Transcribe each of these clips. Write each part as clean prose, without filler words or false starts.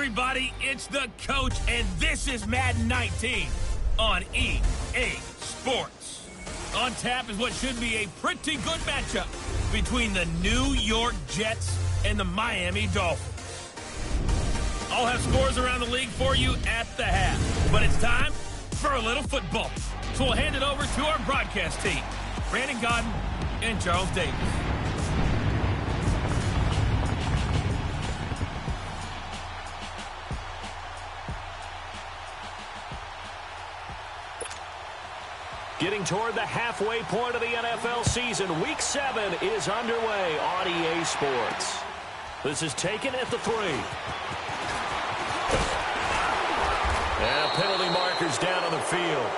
everybody, it's the coach, and this is Madden 19 on EA Sports. On tap is what should be a pretty good matchup between the New York Jets and the Miami Dolphins. I'll have scores around the league for you at the half, but it's time for a little football. So we'll hand it over to our broadcast team, Brandon Godden and Charles Davis. Getting toward the halfway point of the NFL season, Week 7 is underway on EA Sports. This is taken at the 3. And penalty markers down on the field.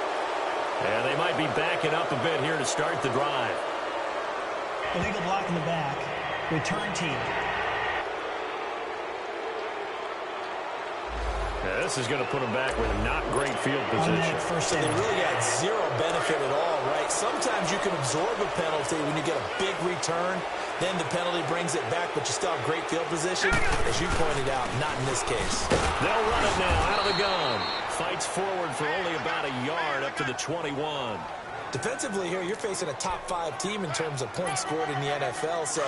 And they might be backing up a bit here to start the drive. Illegal block in the back. Return team. Yeah, this is going to put them back with not great field position. So they really got zero benefit at all, right? Sometimes you can absorb a penalty when you get a big return. Then the penalty brings it back, but you still have great field position. As you pointed out, not in this case. They'll run it now out of the gun. Fights forward for only about a yard up to the 21. Defensively here, you're facing a top 5 team in terms of points scored in the NFL. So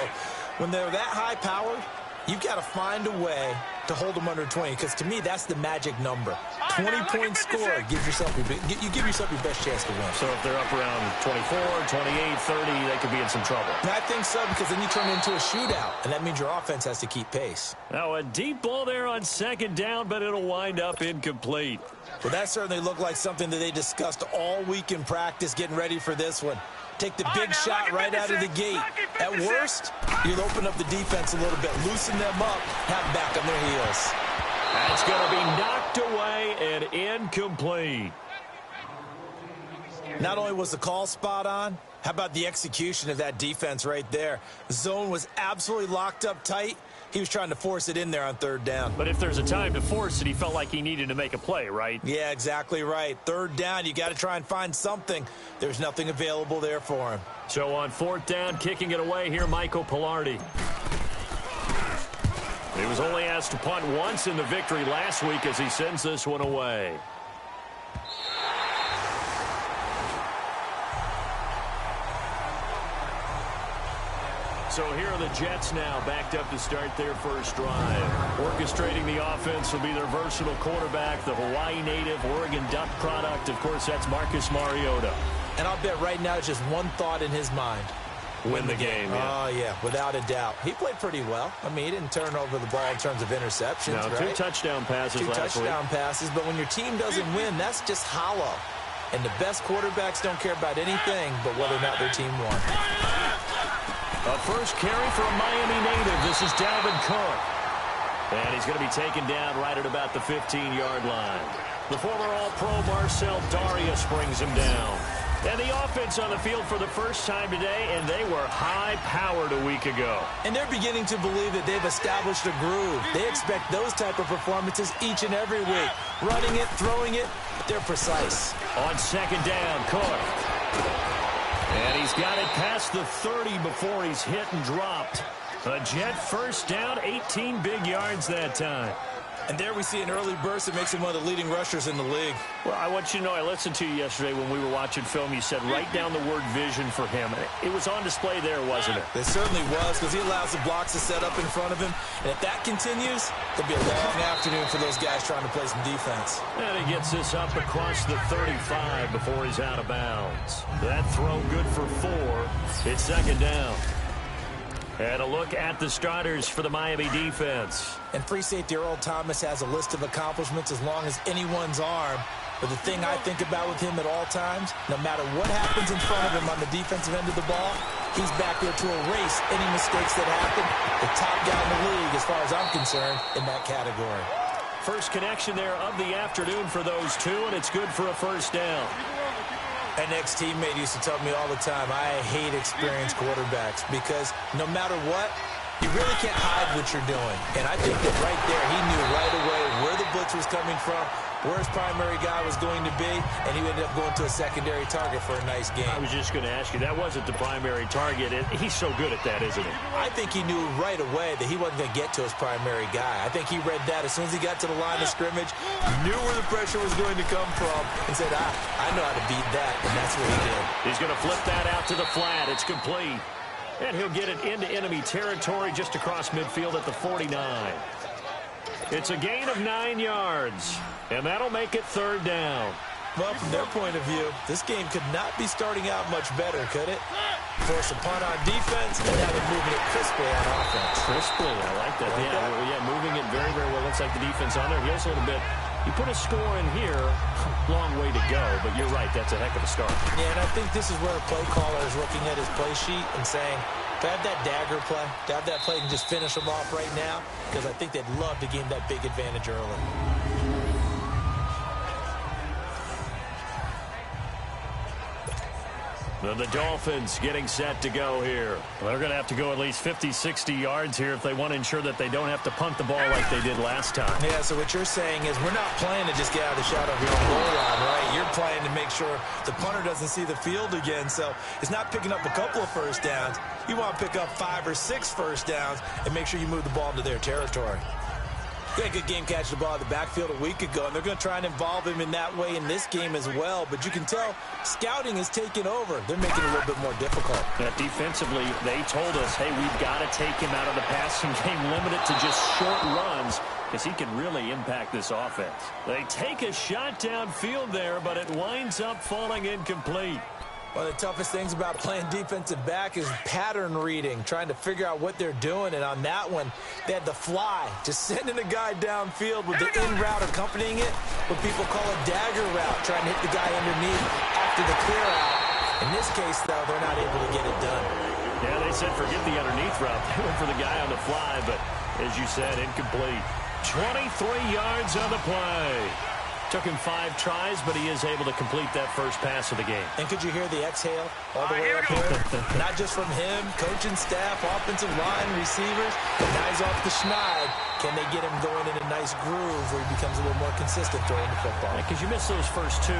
when they're that high-powered, you've got to find a way to hold them under 20, because to me, that's the magic number. 20-point score, you give yourself your best chance to win. So if they're up around 24, 28, 30, they could be in some trouble. And I think so, because then you turn it into a shootout, and that means your offense has to keep pace. Now a deep ball there on second down, but it'll wind up incomplete. Well, that certainly looked like something that they discussed all week in practice, getting ready for this one. Take the big shot right out of the gate. At worst, you'll open up the defense a little bit, loosen them up, have them back on their heels. That's going to be knocked away and incomplete. Not only was the call spot on, how about the execution of that defense right there? The zone was absolutely locked up tight. He was trying to force it in there on third down. But if there's a time to force it, he felt like he needed to make a play, right? Yeah, exactly right. Third down, you got to try and find something. There's nothing available there for him. So on fourth down, kicking it away here, Michael Pilardi. He was only asked to punt once in the victory last week as he sends this one away. So here are the Jets now, backed up to start their first drive. Orchestrating the offense will be their versatile quarterback, the Hawaii native, Oregon Duck product. Of course, that's Marcus Mariota. And I'll bet right now it's just one thought in his mind. Win the game, yeah. Oh, yeah, without a doubt. He played pretty well. I mean, he didn't turn over the ball in terms of interceptions, no, right? 2 touchdown passes last week. 2 touchdown passes, but when your team doesn't win, that's just hollow. And the best quarterbacks don't care about anything but whether or not their team won. A first carry for a Miami native. This is Dalvin Cook. And he's going to be taken down right at about the 15-yard line. The former All-Pro Marcel Darius brings him down. And the offense on the field for the first time today, and they were high-powered a week ago. And they're beginning to believe that they've established a groove. They expect those type of performances each and every week. Running it, throwing it, but they're precise. On second down, Cook. And he's got it past the 30 before he's hit and dropped. A Jet first down, 18 big yards that time. And there we see an early burst that makes him one of the leading rushers in the league. Well, I want you to know, I listened to you yesterday when we were watching film. You said write down the word vision for him. It was on display there, wasn't it? It certainly was, because he allows the blocks to set up in front of him. And if that continues, it'll be a long afternoon for those guys trying to play some defense. And he gets this up across the 35 before he's out of bounds. That throw good for 4. It's second down. And a look at the starters for the Miami defense. And free safety Earl Thomas has a list of accomplishments as long as anyone's arm. But the thing I think about with him at all times, no matter what happens in front of him on the defensive end of the ball, he's back there to erase any mistakes that happen. The top guy in the league, as far as I'm concerned, in that category. First connection there of the afternoon for those two, and it's good for a first down. An ex-teammate used to tell me all the time, I hate experienced quarterbacks because no matter what, you really can't hide what you're doing. And I think that right there, he knew right away where the blitz was coming from, where his primary guy was going to be, and he ended up going to a secondary target for a nice game. I was just going to ask you, that wasn't the primary target. He's so good at that, isn't he? I think he knew right away that he wasn't going to get to his primary guy. I think he read that as soon as he got to the line of scrimmage, knew where the pressure was going to come from, and said, I know how to beat that, and that's what he did. He's going to flip that out to the flat. It's complete. And he'll get it into enemy territory just across midfield at the 49. It's a gain of 9 yards, and that'll make it third down. Well, from their point of view, this game could not be starting out much better, could it? Force a punt on defense, and now they're moving it crisply on offense. Crisply, I like that. Yeah, moving it very, very well. Looks like the defense on there heals a little bit. You put a score in here, long way to go, but you're right, that's a heck of a start. Yeah, and I think this is where a play caller is looking at his play sheet and saying, to have that dagger play, to have that play and just finish them off right now, because I think they'd love to gain that big advantage early. The Dolphins getting set to go here. Well, they're going to have to go at least 50, 60 yards here if they want to ensure that they don't have to punt the ball like they did last time. Yeah, so what you're saying is we're not playing to just get out of the shadow of your own goal line, right? You're playing to make sure the punter doesn't see the field again. So it's not picking up a couple of first downs. You want to pick up 5 or 6 first downs and make sure you move the ball into their territory. They had a good game catching the ball in the backfield a week ago, and they're going to try and involve him in that way in this game as well. But you can tell scouting is taking over. They're making it a little bit more difficult. Defensively, they told us, hey, we've got to take him out of the passing game, limit it to just short runs, because he can really impact this offense. They take a shot downfield there, but it winds up falling incomplete. One of the toughest things about playing defensive back is pattern reading, trying to figure out what they're doing. And on that one, they had the fly, just sending a guy downfield with the in route accompanying it, what people call a dagger route, trying to hit the guy underneath after the clear out. In this case, though, they're not able to get it done. Yeah, they said forget the underneath route. They went for the guy on the fly, but as you said, incomplete. 23 yards on the play. Took him 5 tries, but he is able to complete that first pass of the game. And could you hear the exhale all the way up here? Not just from him, coaching staff, offensive line, receivers, but now he's off the schneid. Can they get him going in a nice groove where he becomes a little more consistent throwing the football? Because you miss those first 2,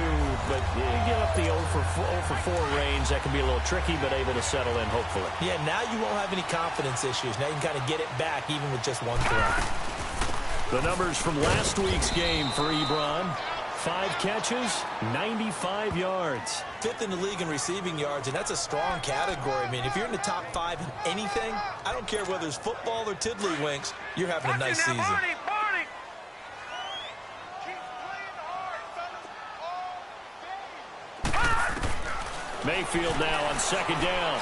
but you get up the 0 for 4 range. That can be a little tricky, but able to settle in, hopefully. Yeah, now you won't have any confidence issues. Now you can kind of get it back even with just 1 throw. The numbers from last week's game for Ebron. 5 catches, 95 yards. 5th in the league in receiving yards, and that's a strong category. I mean, if you're in the top 5 in anything, I don't care whether it's football or tiddlywinks, you're having a nice season. Mayfield now on 2nd down.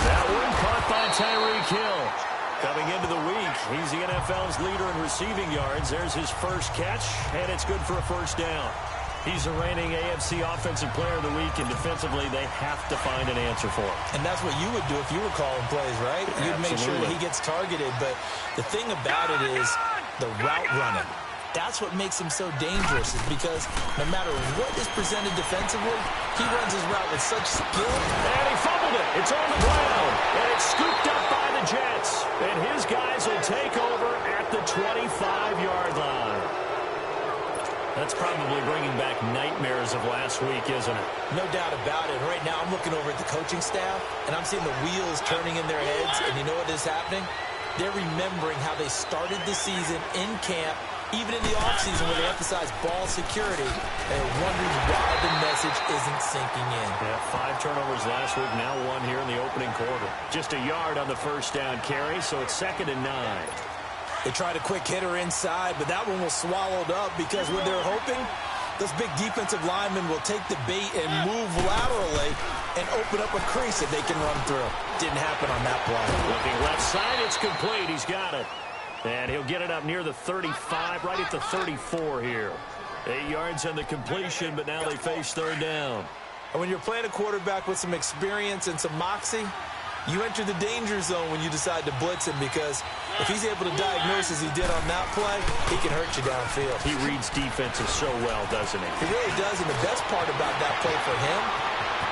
That one caught by Tyreek Hill. Coming into the week, he's the NFL's leader in receiving yards. There's his first catch, and it's good for a first down. He's the reigning AFC Offensive Player of the Week, and defensively, they have to find an answer for him. And that's what you would do if you were calling plays, right? You'd make sure that he gets targeted. But the thing about it is the route running. That's what makes him so dangerous, is because no matter what is presented defensively, he runs his route with such skill. And he fumbled it. It's on the ground, and it's scooped up by the Jets. And his guys will take over at the 25-yard line. That's probably bringing back nightmares of last week, isn't it? No doubt about it. Right now, I'm looking over at the coaching staff, and I'm seeing the wheels turning in their heads. And you know what is happening? They're remembering how they started the season in camp, even in the offseason where they emphasize ball security, and they're wondering why the message isn't sinking in. Yeah, 5 turnovers last week, now 1 here in the opening quarter. Just a yard on the first down carry, so it's 2nd and 9. They tried a quick hitter inside, but that one was swallowed up because what they're hoping, those big defensive linemen will take the bait and move laterally and open up a crease that they can run through. Didn't happen on that play. Looking left side, it's complete. He's got it. And he'll get it up near the 35, right at the 34 here. 8 yards on the completion, but now they face 3rd down. And when you're playing a quarterback with some experience and some moxie, you enter the danger zone when you decide to blitz him, because if he's able to diagnose as he did on that play, he can hurt you downfield. He reads defenses so well, doesn't he? He really does, and the best part about that play for him,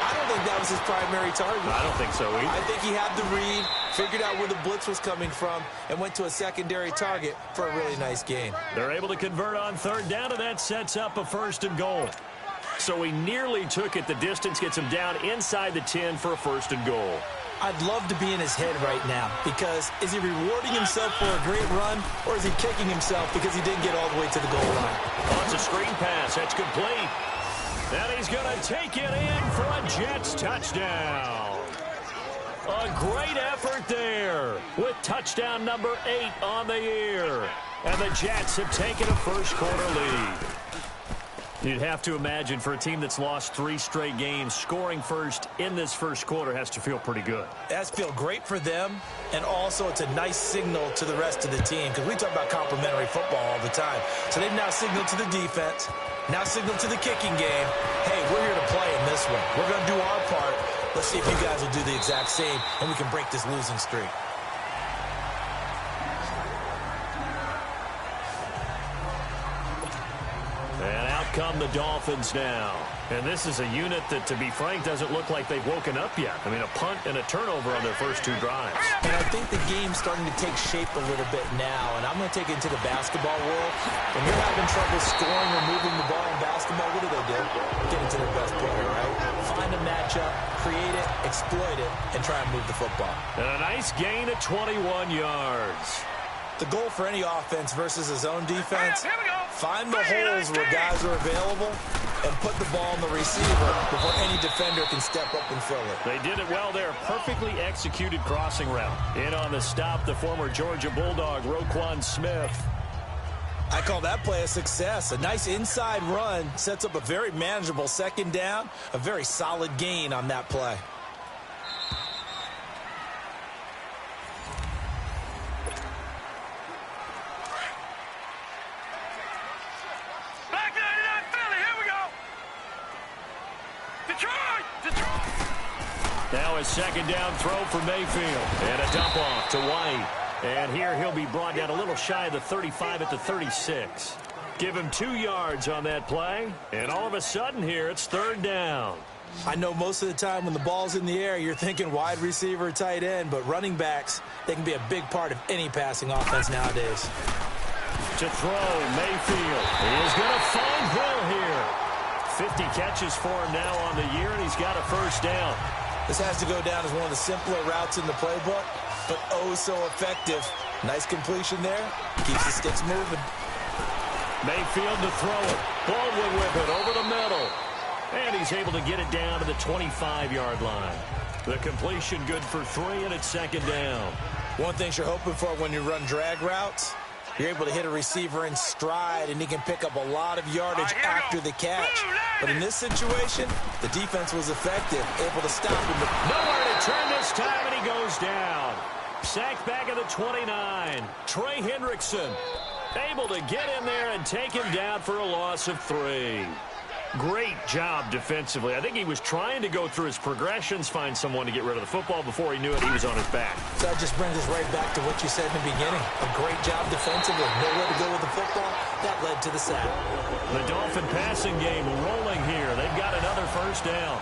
I don't think that was his primary target. I don't think so either. I think he had the read, figured out where the blitz was coming from, and went to a secondary target for a really nice gain. They're able to convert on third down, and that sets up a 1st and goal. So he nearly took it. The distance gets him down inside the 10 for a 1st and goal. I'd love to be in his head right now, because is he rewarding himself for a great run, or is he kicking himself because he didn't get all the way to the goal line? Oh, it's a screen pass. That's complete. And he's going to take it in for a Jets touchdown. A great effort there with touchdown number 8 on the year. And the Jets have taken a first-quarter lead. You'd have to imagine for a team that's lost 3 straight games, scoring first in this first quarter has to feel pretty good. It has to feel great for them, and also it's a nice signal to the rest of the team, because we talk about complimentary football all the time. So they've now signaled to the defense, now signaled to the kicking game, hey, we're here to play in this one. We're going to do our part. Let's see if you guys will do the exact same, and we can break this losing streak. And out come the Dolphins now. And this is a unit that, to be frank, doesn't look like they've woken up yet. I mean, a punt and a turnover on their first 2 drives. And I think the game's starting to take shape a little bit now. And I'm going to take it into the basketball world. When you're having trouble scoring or moving the ball in basketball, what do? Get into their best player, right? Find a matchup, create it, exploit it, and try and move the football. And a nice gain of 21 yards. The goal for any offense versus his own defense, find the holes where guys are available and put the ball on the receiver before any defender can step up and fill it. They did it well there. Perfectly executed crossing route. In on the stop, the former Georgia Bulldog, Roquan Smith. I call that play a success. A nice inside run sets up a very manageable 2nd down, a very solid gain on that play. Now a 2nd down throw for Mayfield. And a dump off to White. And here he'll be brought down a little shy of the 35 at the 36. Give him 2 yards on that play. And all of a sudden here, it's 3rd down. I know most of the time when the ball's in the air, you're thinking wide receiver, tight end, but running backs, they can be a big part of any passing offense nowadays. To throw, Mayfield. He is going to find Hill here. 50 catches for him now on the year, and he's got a 1st down. This has to go down as one of the simpler routes in the playbook, but oh so effective. Nice completion there. Keeps the sticks moving. Mayfield to throw it. Baldwin with it over the middle. And he's able to get it down to the 25-yard line. The completion good for 3, and it's 2nd down. One thing you're hoping for when you run drag routes, you're able to hit a receiver in stride, and he can pick up a lot of yardage after the catch. But in this situation, the defense was effective, able to stop him. Nowhere to turn this time, and he goes down. Sacked back at the 29. Trey Hendrickson able to get in there and take him down for a loss of 3. Great job defensively. I think he was trying to go through his progressions, find someone to get rid of the football. Before he knew it, he was on his back. So that just brings us right back to what you said in the beginning. A great job defensively. Nowhere to go with the football. That led to the sack. The Dolphin passing game rolling here. They've got another 1st down.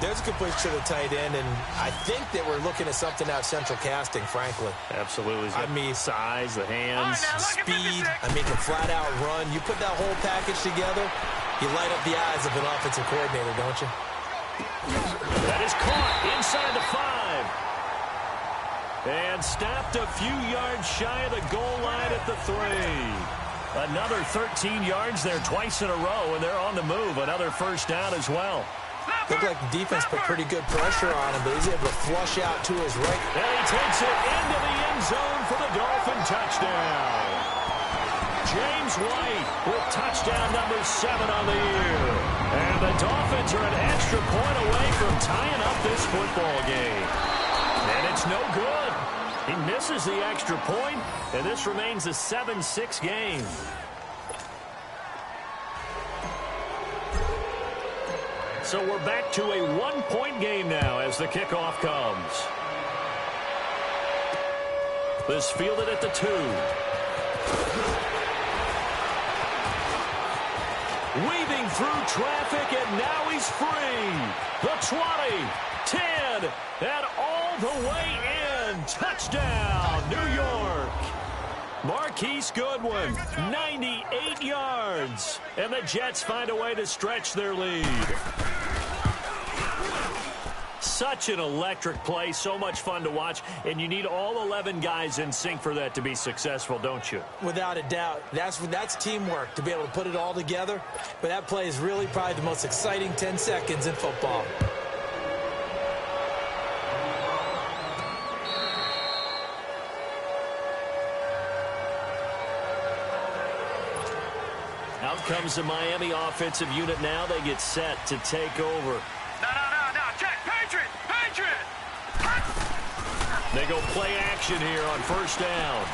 There's a completion to the tight end, and I think that we're looking at something out of central casting, frankly. Absolutely. I mean, size, the hands, speed. I mean, can flat out run. You put that whole package together, you light up the eyes of an offensive coordinator, don't you? That is caught inside the 5. And stopped a few yards shy of the goal line at the 3. Another 13 yards there twice in a row, and they're on the move. Another 1st down as well. Looked like the defense put pretty good pressure on him, but he's able to flush out to his right. And he takes it into the end zone for the Dolphin touchdown. James White with touchdown number 7 on the year. And the Dolphins are an extra point away from tying up this football game. And it's no good. He misses the extra point, and this remains a 7-6 game. So we're back to a 1-point game now as the kickoff comes. This fielded at the 2. Weaving through traffic, and now he's free. The 20, 10, and all the way in. Touchdown, New York. Marquise Goodwin, 98 yards. And the Jets find a way to stretch their lead. Such an electric play, so much fun to watch, and you need all 11 guys in sync for that to be successful, don't you? Without a doubt. That's teamwork, to be able to put it all together. But that play is really probably the most exciting 10 seconds in football. Out comes the Miami offensive unit now. They get set to take over. No. Check. Patriot. They go play action here on first down.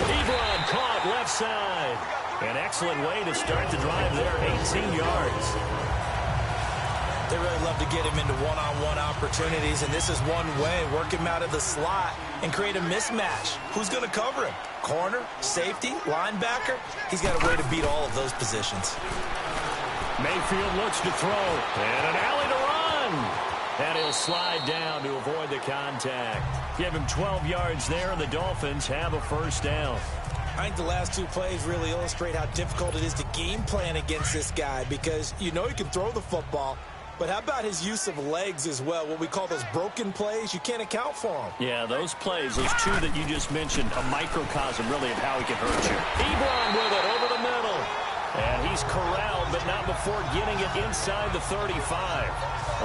Ebron caught left side. An excellent way to start the drive there, 18 yards. They really love to get him into one-on-one opportunities, and this is one way. Work him out of the slot and create a mismatch. Who's going to cover him? Corner, safety, linebacker? He's got a way to beat all of those positions. Mayfield looks to throw, and an alley to run. And he'll slide down to avoid the contact. Give him 12 yards there, and the Dolphins have a first down. I think the last two plays really illustrate how difficult it is to game plan against this guy, because you know he can throw the football, but how about his use of legs as well? What we call those broken plays, you can't account for them. Yeah, those plays, those two that you just mentioned, a microcosm really of how he can hurt you. Ebron with it over the middle. And he's corralled, but not before getting it inside the 35.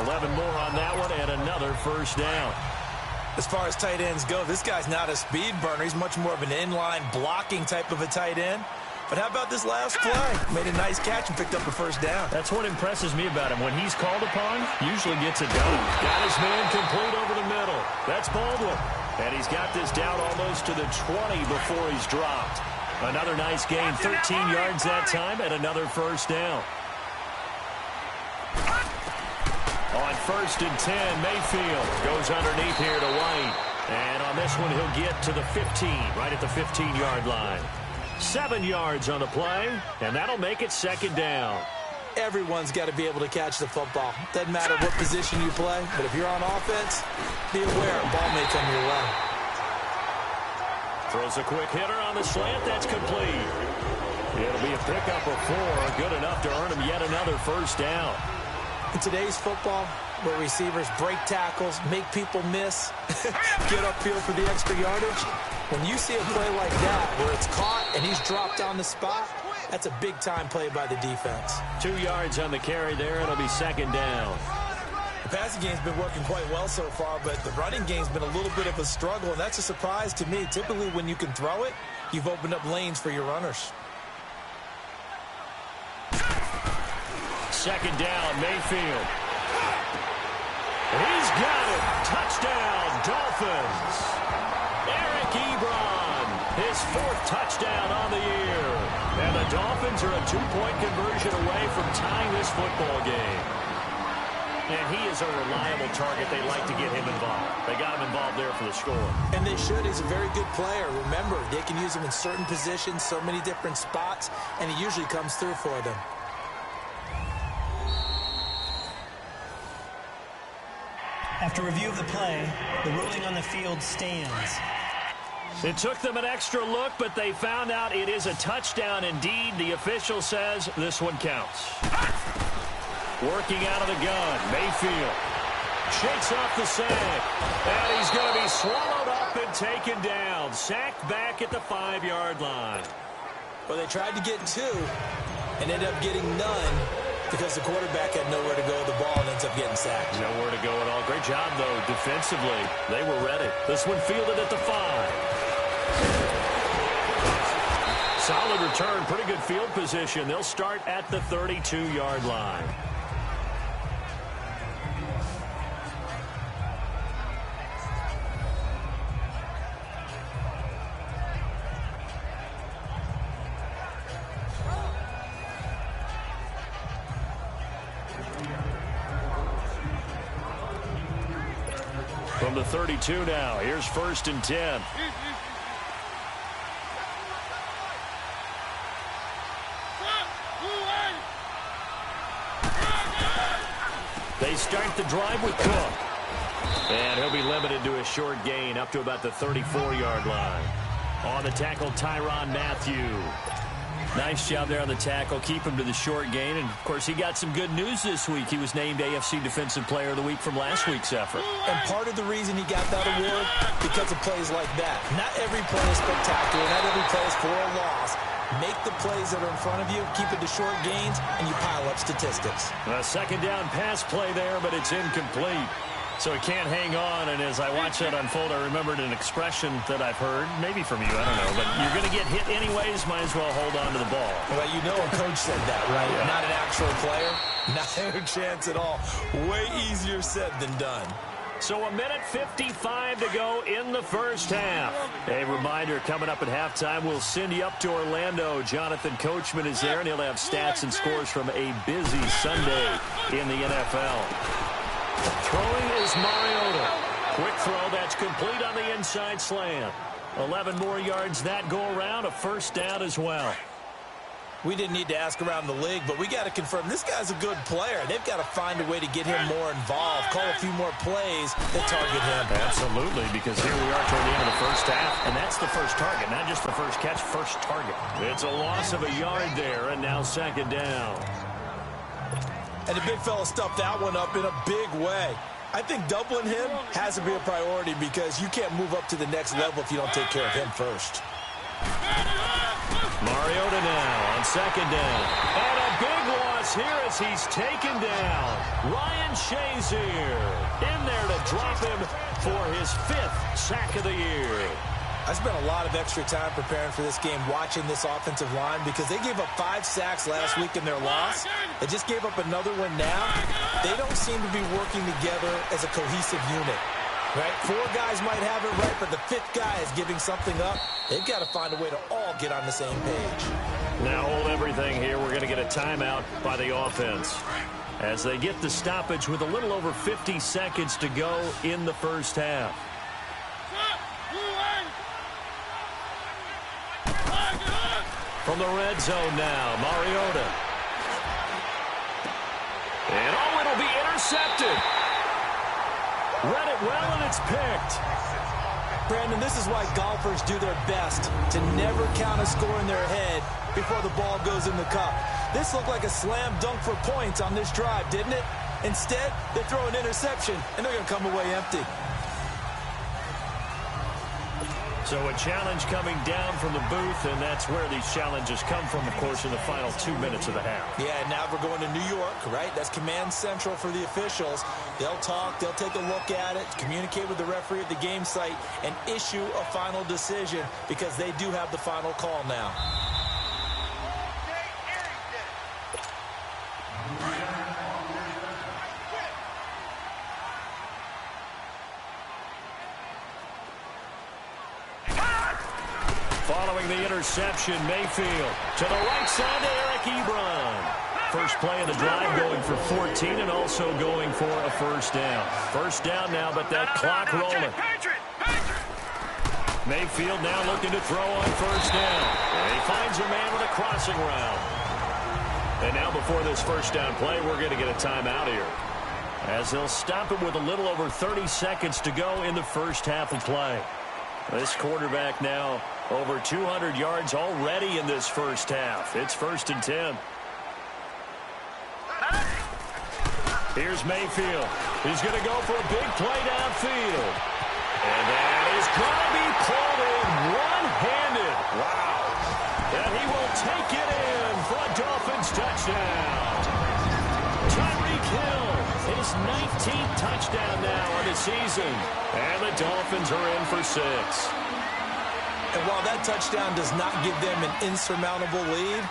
11 more on that one, and another first down. As far as tight ends go, this guy's not a speed burner. He's much more of an inline blocking type of a tight end. But how about this last play? Made a nice catch and picked up a first down. That's what impresses me about him. When he's called upon, usually gets it done. Got his man complete over the middle. That's Baldwin. And he's got this down almost to the 20 before he's dropped. Another nice gain, 13 yards that time, and another first down. On first and 10, Mayfield goes underneath here to White. And on this one, he'll get to the 15, right at the 15-yard line. 7 yards on the play, and that'll make it second down. Everyone's got to be able to catch the football. Doesn't matter what position you play, but if you're on offense, be aware a ball may come your way. Throws a quick hitter on the slant. That's complete. It'll be a pickup of 4, good enough to earn him yet another first down. In today's football, where receivers break tackles, make people miss, get upfield for the extra yardage, when you see a play like that where it's caught and he's dropped on the spot, that's a big-time play by the defense. 2 yards on the carry there. It'll be second down. The passing game's been working quite well so far, but the running game's been a little bit of a struggle, and that's a surprise to me. Typically, when you can throw it, you've opened up lanes for your runners. Second down, Mayfield. He's got it. Touchdown, Dolphins. Eric Ebron, his 4th touchdown on the year. And the Dolphins are a 2-point conversion away from tying this football game. And he is a reliable target. They like to get him involved. They got him involved there for the score. And they should. He's a very good player. Remember, they can use him in certain positions, so many different spots, and he usually comes through for them. After review of the play, the ruling on the field stands. It took them an extra look, but they found out it is a touchdown indeed. The official says this one counts. Working out of the gun, Mayfield shakes off the sack, and he's going to be swallowed up and taken down. Sacked back at the 5-yard line. Well, they tried to get 2 and ended up getting none because the quarterback had nowhere to go with the ball and ends up getting sacked. Nowhere to go at all. Great job, though, defensively. They were ready. This one fielded at the 5. Solid return, pretty good field position. They'll start at the 32-yard line. From the 32 now, here's first and 10. They start the drive with Cook. And he'll be limited to a short gain up to about the 34-yard line. On the tackle, Tyrann Mathieu. Nice job there on the tackle. Keep him to the short gain. And, of course, he got some good news this week. He was named AFC Defensive Player of the Week from last week's effort. And part of the reason he got that award, because of plays like that. Not every play is spectacular. Not every play is for a loss. Make the plays that are in front of you, keep it to short gains, and you pile up statistics. A second down pass play there, but it's incomplete. So he can't hang on, and as I watch that unfold, I remembered an expression that I've heard, maybe from you, I don't know, but you're going to get hit anyways, might as well hold on to the ball. Well, you know a coach said that, right? Yeah. Not an actual player. Not a chance at all. Way easier said than done. So a minute 55 to go in the first half. A reminder, coming up at halftime, we'll send you up to Orlando. Jonathan Coachman is there, and he'll have stats and scores from a busy Sunday in the NFL. Throwing is Mariota. Quick throw, that's complete on the inside slant. 11 more yards that go around, a first down as well. We didn't need to ask around the league, but we got to confirm this guy's a good player. They've got to find a way to get him more involved, call a few more plays that target him. Absolutely, because here we are toward the end of the first half, and that's the first target, not just the first catch, first target. It's a loss of a yard there, and now second down. And the big fella stuffed that one up in a big way. I think doubling him has to be a priority because you can't move up to the next level if you don't take care of him first. Mariota now on second down. And a big loss here as he's taken down. Ryan Shazier in there to drop him for his 5th sack of the year. I spent a lot of extra time preparing for this game watching this offensive line because they gave up 5 sacks last week in their loss. They just gave up another one now. They don't seem to be working together as a cohesive unit. Right? 4 guys might have it right, but the 5th guy is giving something up. They've got to find a way to all get on the same page. Now hold everything here. We're going to get a timeout by the offense as they get the stoppage with a little over 50 seconds to go in the first half. From the red zone now, Mariota. And oh, it'll be intercepted. Read it well, and it's picked. Brandon, this is why golfers do their best to never count a score in their head before the ball goes in the cup. This looked like a slam dunk for points on this drive, didn't it? Instead, they throw an interception, and they're going to come away empty. So a challenge coming down from the booth, and that's where these challenges come from, of course, in the final 2 minutes of the half. Yeah, and now we're going to New York, right? That's command central for the officials. They'll talk, they'll take a look at it, communicate with the referee at the game site, and issue a final decision because they do have the final call now. Following the interception, Mayfield to the right side to Eric Ebron. First play of the drive going for 14 and also going for a first down. First down now, but that clock rolling. Mayfield now looking to throw on first down. And he finds a man with a crossing route. And now before this first down play, we're going to get a timeout here, as they'll stop it with a little over 30 seconds to go in the first half of play. This quarterback now over 200 yards already in this first half. It's 1st and 10. Here's Mayfield. He's going to go for a big play downfield. And that is going to be pulled in one-handed. Wow. And he will take it in for a Dolphins touchdown. Tyreek Hill, his 19th touchdown now on the season. And the Dolphins are in for 6. And while that touchdown does not give them an insurmountable lead,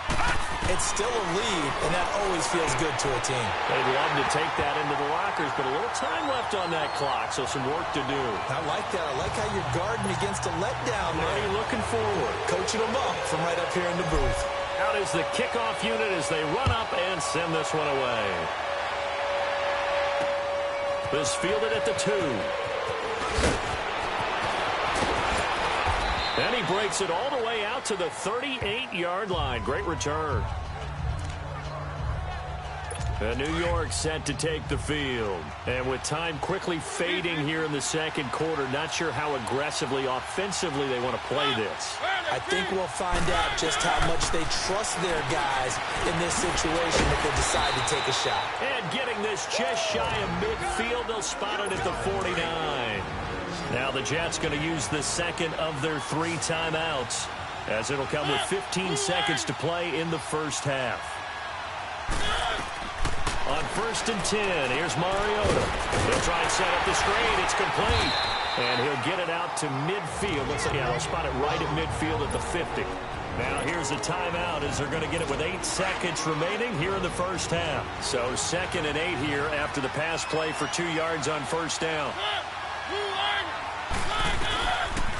it's still a lead, and that always feels good to a team. They'd love to take that into the lockers, but a little time left on that clock, so some work to do. I like that. I like how you're guarding against a letdown there. Already looking forward. Coaching them up from right up here in the booth. Out is the kickoff unit as they run up and send this one away. This fielded at the 2. And he breaks it all the way out to the 38-yard line. Great return. New York set to take the field. And with time quickly fading here in the second quarter, not sure how aggressively, offensively they want to play this. I think we'll find out just how much they trust their guys in this situation if they decide to take a shot. And getting this just shy of midfield, they'll spot it at the 49. Now the Jets going to use the second of their 3 timeouts, as it'll come with 15 seconds to play in the first half. On 1st and 10, here's Mariota. He'll try and set up the screen. It's complete. And he'll get it out to midfield. Looks like they'll spot it right at midfield at the 50. Now here's a timeout as they're going to get it with 8 seconds remaining here in the first half. So 2nd and 8 here after the pass play for 2 yards on first down.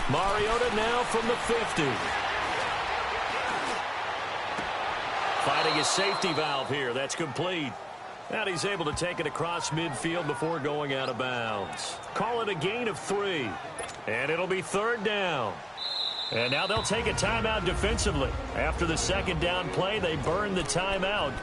Mariota now from the 50. Finding his safety valve here. That's complete. And he's able to take it across midfield before going out of bounds. Call it a gain of 3. And it'll be 3rd down. And now they'll take a timeout defensively. After the 2nd down play, they burn the timeout,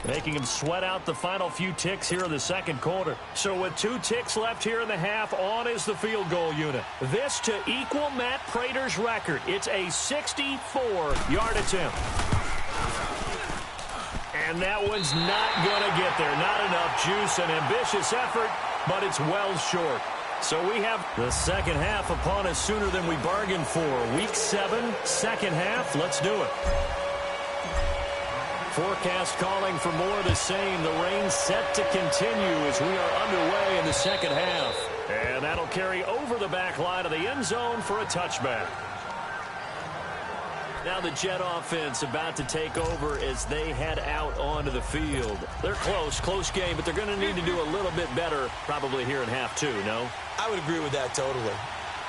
making him sweat out the final few ticks here in the 2nd quarter. So with 2 ticks left here in the half, on is the field goal unit. This to equal Matt Prater's record. It's a 64-yard attempt. And that one's not going to get there. Not enough juice, an ambitious effort, but it's well short. So we have the second half upon us sooner than we bargained for. Week 7, second half. Let's do it. Forecast calling for more of the same. The rain set to continue as we are underway in the second half. And that'll carry over the back line of the end zone for a touchback. Now the Jet offense about to take over as they head out onto the field. They're close game, but they're going to need to do a little bit better probably here in half 2, no? I would agree with that totally.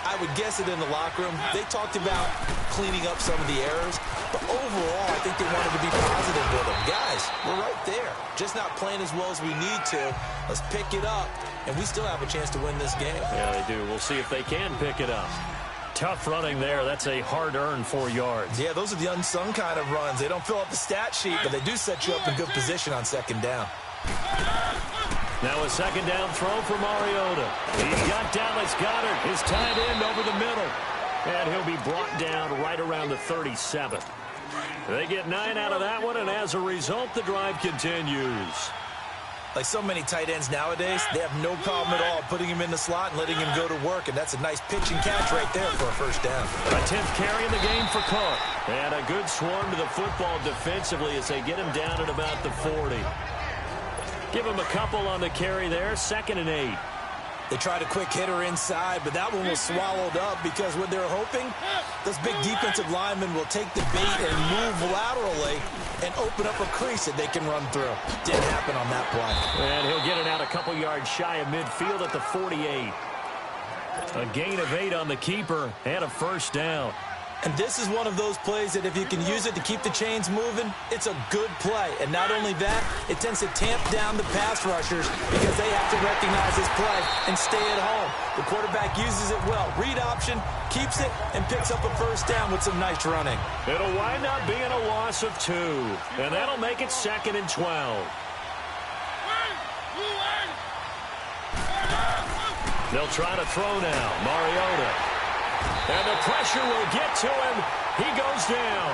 I would guess it in the locker room. They talked about cleaning up some of the errors, but overall I think they wanted to be positive with them. Guys, we're right there. Just not playing as well as we need to. Let's pick it up, and we still have a chance to win this game. Yeah, they do. We'll see if they can pick it up. Tough running there. That's a hard-earned 4 yards. Yeah, those are the unsung kind of runs. They don't fill up the stat sheet, but they do set you up in good position on 2nd down. Now a 2nd down throw for Mariota. He's got Dallas Goedert, his tight end, over the middle. And he'll be brought down right around the 37. They get 9 out of that one, and as a result, the drive continues. Like so many tight ends nowadays, they have no problem at all putting him in the slot and letting him go to work, and that's a nice pitch and catch right there for a first down. A 10th carry in the game for Cook. And a good swarm to the football defensively as they get him down at about the 40. Give him a couple on the carry there, 2nd and 8. They tried a quick hitter inside, but that one was swallowed up because what they're hoping, those big defensive linemen will take the bait and move laterally and open up a crease that they can run through. Didn't happen on that play. And he'll get it out a couple yards shy of midfield at the 48. A gain of 8 on the keeper and a first down. And this is one of those plays that if you can use it to keep the chains moving, it's a good play. And not only that, it tends to tamp down the pass rushers because they have to recognize this play and stay at home. The quarterback uses it well. Read option, keeps it, and picks up a first down with some nice running. It'll wind up being a loss of 2. And that'll make it 2nd and 12. They'll try to throw now. Mariota. And the pressure will get to him. He goes down.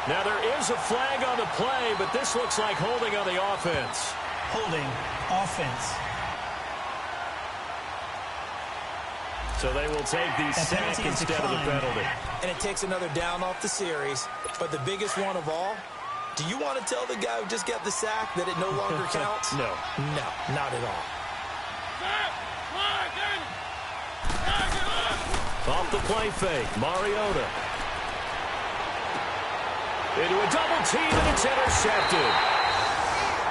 Now there is a flag on the play, but this looks like holding on the offense. Holding offense. So they will take the sack instead of the penalty. And it takes another down off the series. But the biggest one of all, do you want to tell the guy who just got the sack that it no longer counts? No. No, not at all. Off the play fake, Mariota. Into a double team, and it's intercepted.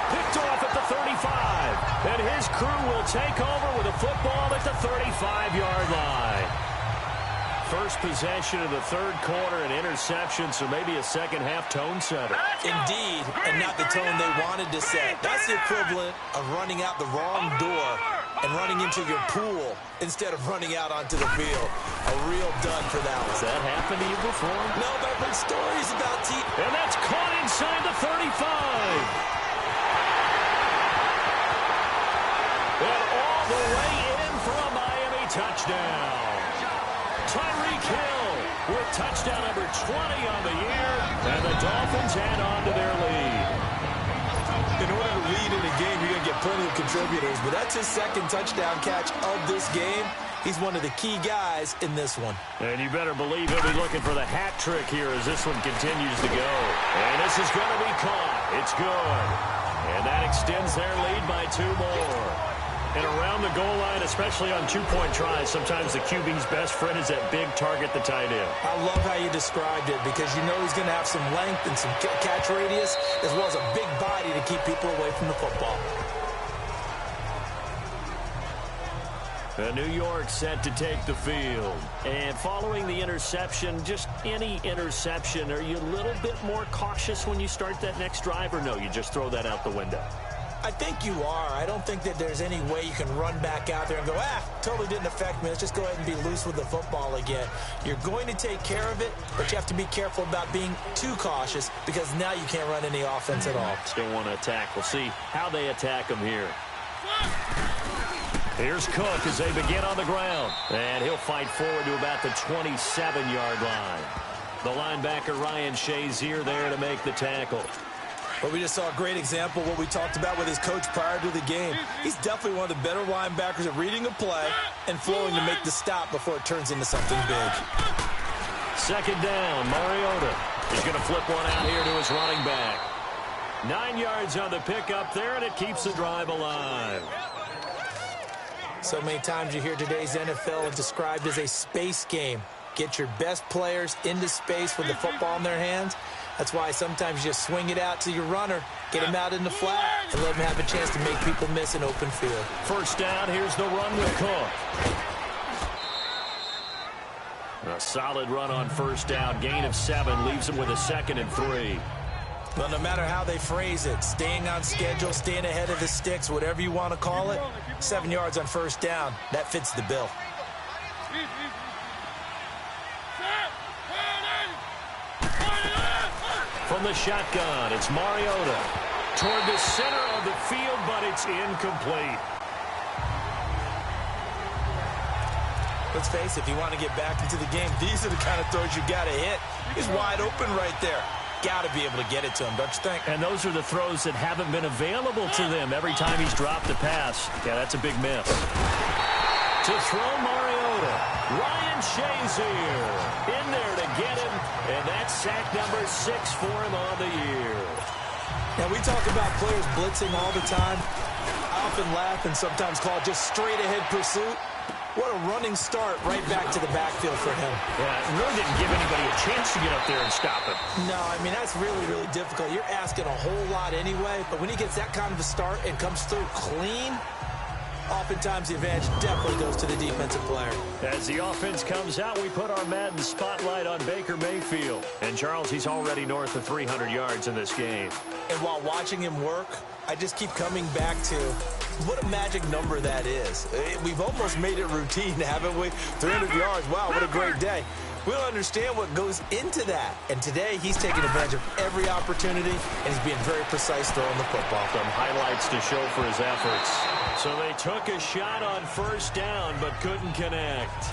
Picked off at the 35. And his crew will take over with a football at the 35-yard line. First possession of the 3rd quarter, an interception, so maybe a second-half tone setter. Indeed, and not the tone they wanted to set. That's the equivalent of running out the wrong door and running into your pool instead of running out onto the field. A real dud for that one. Has that happened to you before? No, but I've heard stories about teams. And that's caught inside the 35. touchdown number 20 on the year, and the Dolphins add on to their lead. In order to lead in a game, you're going to get plenty of contributors, but that's his second touchdown catch of this game. He's one of the key guys in this one. And you better believe he'll be looking for the hat trick here as this one continues to go. And this is going to be caught. It's good. And that extends their lead by 2 more. And around the goal line, especially on two-point tries, sometimes the QB's best friend is that big target, the tight end. I love how you described it because you know he's going to have some length and some catch radius as well as a big body to keep people away from the football. New York set to take the field. And following the interception, just any interception, are you a little bit more cautious when you start that next drive, or no, you just throw that out the window? I think you are. I don't think that there's any way you can run back out there and go, totally didn't affect me. Let's just go ahead and be loose with the football again. You're going to take care of it, but you have to be careful about being too cautious because now you can't run any offense at all. Still want to attack. We'll see how they attack them here. Here's Cook as they begin on the ground. And he'll fight forward to about the 27-yard line. The linebacker Ryan Shazier there to make the tackle. But we just saw a great example of what we talked about with his coach prior to the game. He's definitely one of the better linebackers at reading a play and flowing to make the stop before it turns into something big. Second down, Mariota. He's going to flip one out here to his running back. 9 yards on the pickup there, and it keeps the drive alive. So many times you hear today's NFL described as a space game. Get your best players into space with the football in their hands. That's why sometimes you just swing it out to your runner, get him out in the flat, and let him have a chance to make people miss an open field. First down, here's the run with Cook. A solid run on first down. Gain of 7 leaves him with a 2nd and 3. Well, no matter how they phrase it, staying on schedule, staying ahead of the sticks, whatever you want to call it, 7 yards on first down, that fits the bill. From the shotgun, it's Mariota. Toward the center of the field, but it's incomplete. Let's face it, if you want to get back into the game, these are the kind of throws you got to hit. He's wide open right there. Got to be able to get it to him, don't you think? And those are the throws that haven't been available to them every time he's dropped a pass. Yeah, that's a big miss. To throw Mariota, Ryan Shazier in there to get him, and that's sack number 6 for him on the year. Now, we talk about players blitzing all the time. I often laugh and sometimes call it just straight-ahead pursuit. What a running start right back to the backfield for him. Yeah, it really didn't give anybody a chance to get up there and stop him. No, I mean, that's really, really difficult. You're asking a whole lot anyway, but when he gets that kind of a start and comes through clean, oftentimes the advantage definitely goes to the defensive player. As the offense comes out, we put our Madden spotlight on Baker Mayfield. And, Charles, he's already north of 300 yards in this game. And while watching him work, I just keep coming back to what a magic number that is. We've almost made it routine, haven't we? 300 yards, wow, what a great day. We don't understand what goes into that. And today, he's taking advantage of every opportunity, and he's being very precise throwing the football. Some highlights to show for his efforts. So they took a shot on first down, but couldn't connect.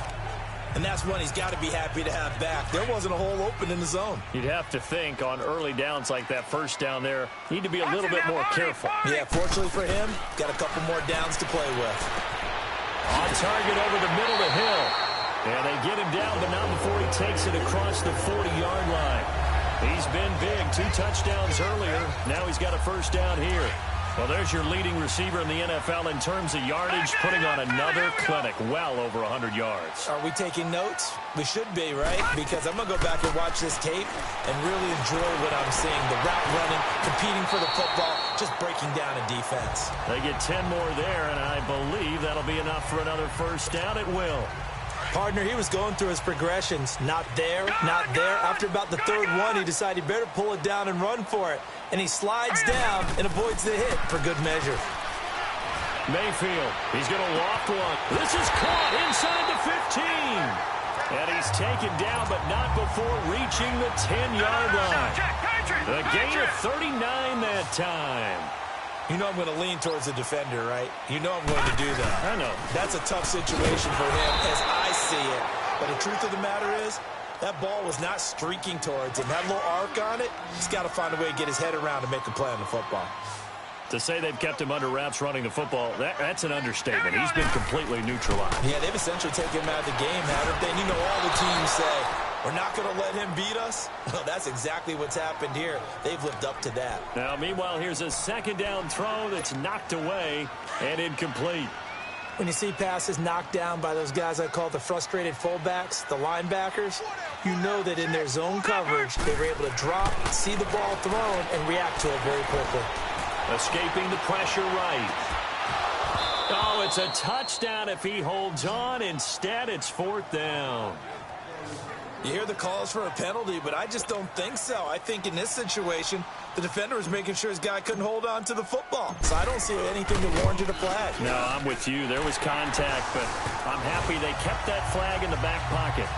And that's one he's got to be happy to have back. There wasn't a hole open in the zone. You'd have to think on early downs like that first down there, need to be a little bit more careful. Yeah, fortunately for him, got a couple more downs to play with. On target over the middle of Hill. And they get him down, but not before he takes it across the 40-yard line. He's been big, 2 touchdowns earlier. Now he's got a first down here. Well, there's your leading receiver in the NFL in terms of yardage, putting on another clinic, well over 100 yards. Are we taking notes? We should be, right? Because I'm going to go back and watch this tape and really enjoy what I'm seeing. The route running, competing for the football, just breaking down a defense. They get 10 more there, and I believe that'll be enough for another first down. It will. Partner, he was going through his progressions. Not there, not there. After about the third one, he decided he better pull it down and run for it. And he slides down and avoids the hit for good measure. Mayfield, he's going to loft one. This is caught inside the 15. And he's taken down, but not before reaching the 10-yard line. The gain of 39 that time. You know I'm going to lean towards the defender, right? You know I'm going to do that. I know. That's a tough situation for him as I see it. But the truth of the matter is, That ball was not streaking towards him. That little arc on it, he's got to find a way to get his head around and make a play on the football. To say they've kept him under wraps running the football, that's an understatement. He's been completely neutralized. Yeah, they've essentially taken him out of the game, haven't they? And you know all the teams say, we're not going to let him beat us. Well, that's exactly what's happened here. They've lived up to that. Now, meanwhile, here's a second down throw that's knocked away and incomplete. When you see passes knocked down by those guys I call the frustrated fullbacks, the linebackers, you know that in their zone coverage, they were able to drop, see the ball thrown, and react to it very quickly. Escaping the pressure right. Oh, it's a touchdown if he holds on. Instead, it's fourth down. You hear the calls for a penalty, but I just don't think so. I think in this situation, the defender was making sure his guy couldn't hold on to the football. So I don't see anything that warranted a flag. No, I'm with you. There was contact, but I'm happy they kept that flag in the back pocket.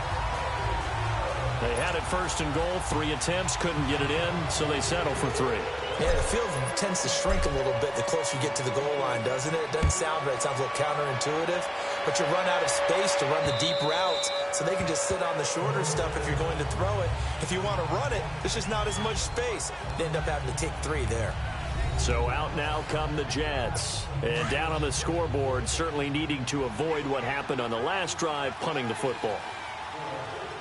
They had it first and goal. 3 attempts, couldn't get it in, so they settle for 3. Yeah, the field tends to shrink a little bit the closer you get to the goal line, doesn't it? It doesn't sound right. It sounds a little counterintuitive. But you run out of space to run the deep routes, so they can just sit on the shorter stuff if you're going to throw it. If you want to run it, there's just not as much space. They end up having to take 3 there. So out now come the Jets. And down on the scoreboard, certainly needing to avoid what happened on the last drive, punting the football.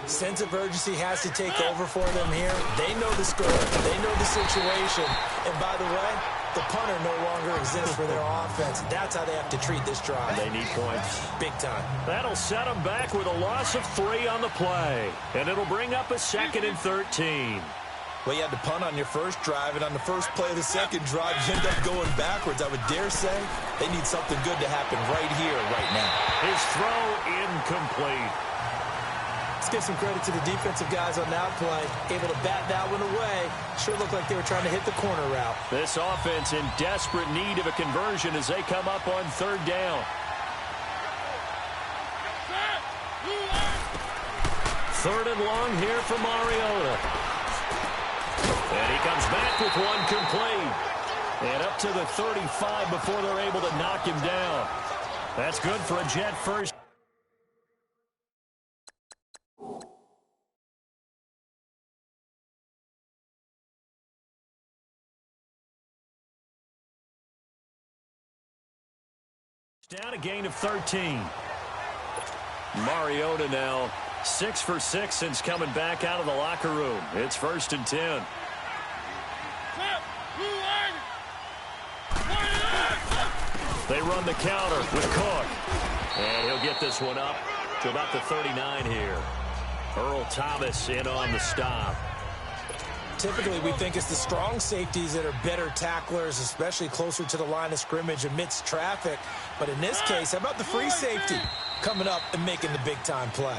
Sense of urgency has to take over for them here. They know the score. They know the situation. And by the way, the punter no longer exists for their offense. That's how they have to treat this drive. They need points. Big time. That'll set them back with a loss of 3 on the play. And it'll bring up a 2nd and 13. Well, you had to punt on your first drive, and on the first play of the second drive, you end up going backwards. I would dare say they need something good to happen right here, right now. His throw incomplete. Let's give some credit to the defensive guys on that play. Able to bat that one away. Sure looked like they were trying to hit the corner route. This offense in desperate need of a conversion as they come up on 3rd down. 3rd and long here for Mariota. And he comes back with one complete. And up to the 35 before they're able to knock him down. That's good for a Jet first. Down a gain of 13. Mariota now 6 for 6 since coming back out of the locker room. It's 1st and 10. They run the counter with Cook. And he'll get this one up to about the 39 here. Earl Thomas in on the stop. Typically, we think it's the strong safeties that are better tacklers, especially closer to the line of scrimmage amidst traffic. But in this case, how about the free safety coming up and making the big-time play?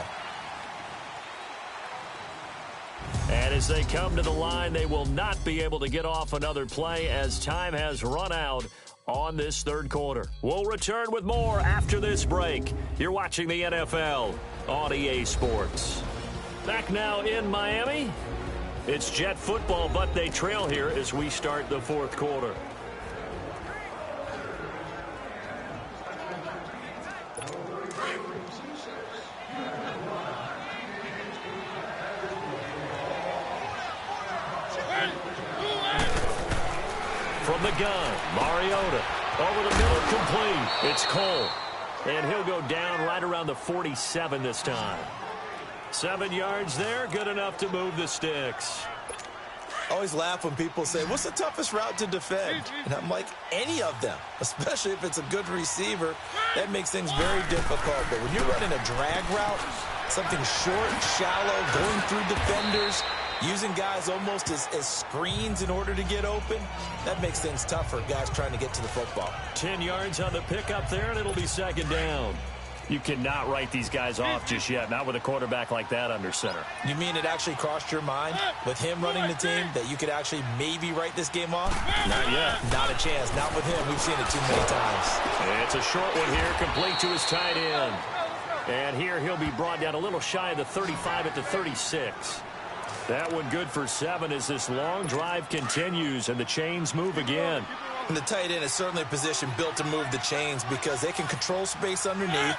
And as they come to the line, they will not be able to get off another play as time has run out on this 3rd quarter. We'll return with more after this break. You're watching the NFL on EA Sports. Back now in Miami. It's Jet football, but they trail here as we start the 4th quarter. From the gun, Mariota over the middle, complete. It's Cole, and he'll go down right around the 47 this time. 7 yards there, good enough to move the sticks. I always laugh when people say, what's the toughest route to defend? And I'm like, any of them, especially if it's a good receiver. That makes things very difficult. But when you're running a drag route, something short, shallow, going through defenders, using guys almost as screens in order to get open, that makes things tough for guys trying to get to the football. 10 yards on the pickup there, and it'll be 2nd down. You cannot write these guys off just yet, not with a quarterback like that under center. You mean it actually crossed your mind with him running the team that you could actually maybe write this game off? Not yet. Not a chance. Not with him. We've seen it too many times. It's a short one here, complete to his tight end. And here he'll be brought down a little shy of the 35 at the 36. That one good for 7 as this long drive continues and the chains move again. And the tight end is certainly a position built to move the chains because they can control space underneath.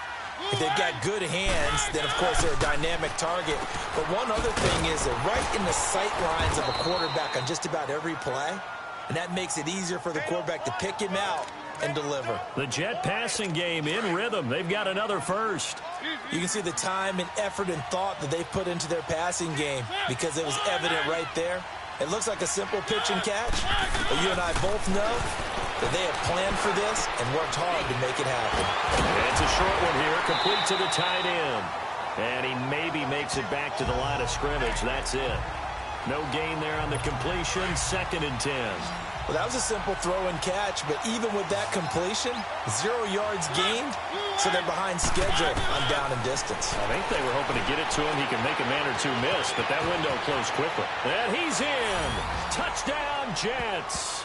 If they've got good hands, then, of course, they're a dynamic target. But one other thing is they're right in the sight lines of a quarterback on just about every play, and that makes it easier for the quarterback to pick him out and deliver. The Jet passing game in rhythm. They've got another first. You can see the time and effort and thought that they put into their passing game because it was evident right there. It looks like a simple pitch and catch, but you and I both know that they have planned for this and worked hard to make it happen. It's a short one here, complete to the tight end. And he maybe makes it back to the line of scrimmage. That's it. No gain there on the completion, 2nd and 10. Well, that was a simple throw and catch, but even with that completion, 0 yards gained, so they're behind schedule on down and distance. I think they were hoping to get it to him. He can make a man or two miss, but that window closed quickly. And he's in. Touchdown, Jets.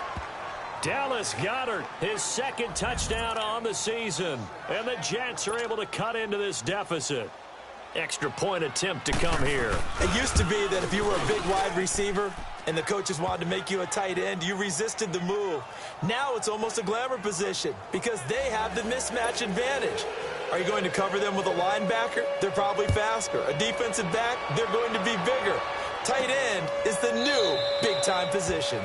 Dallas Goedert, his 2nd touchdown on the season. And the Jets are able to cut into this deficit. Extra point attempt to come here. It used to be that if you were a big wide receiver and the coaches wanted to make you a tight end, you resisted the move. Now it's almost a glamour position because they have the mismatch advantage. Are you going to cover them with a linebacker? They're probably faster. A defensive back? They're going to be bigger. Tight end is the new big-time position.